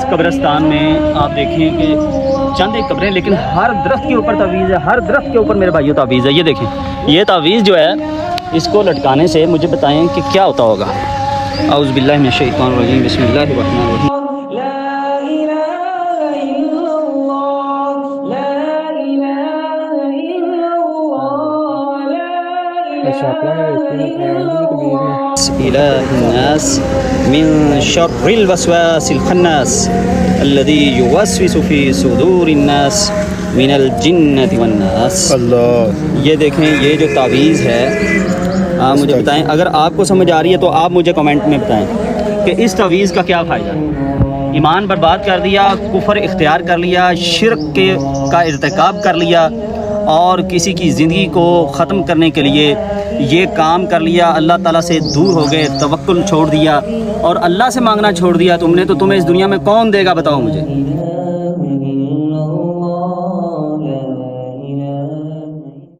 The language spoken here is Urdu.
اس قبرستان میں آپ دیکھیں کہ چند ایک قبریں، لیکن ہر درخت کے اوپر تعویذ ہے، ہر درخت کے اوپر میرے بھائیوں تعویذ ہے۔ یہ دیکھیں، یہ تعویذ جو ہے اس کو لٹکانے سے مجھے بتائیں کہ کیا ہوتا ہوگا۔ اعوذ باللہ من الشیطان الرجیم، بسم اللہ الرحمن الرحیم۔ إله الناس من شر الوسواس الخناس الذي يوسوس في صدور الناس من الجنة والناس۔ اللہ، یہ دیکھیں یہ جو تعویذ ہے، آپ مجھے بتائیں، اگر آپ کو سمجھ آ رہی ہے تو آپ مجھے کمنٹ میں بتائیں کہ اس تعویذ کا کیا فائدہ ہے۔ ایمان برباد کر دیا، کفر اختیار کر لیا، شرک کا ارتکاب کر لیا، اور کسی کی زندگی کو ختم کرنے کے لیے یہ کام کر لیا، اللہ تعالیٰ سے دور ہو گئے، توکل چھوڑ دیا اور اللہ سے مانگنا چھوڑ دیا تم نے، تو تمہیں اس دنیا میں کون دے گا؟ بتاؤ مجھے۔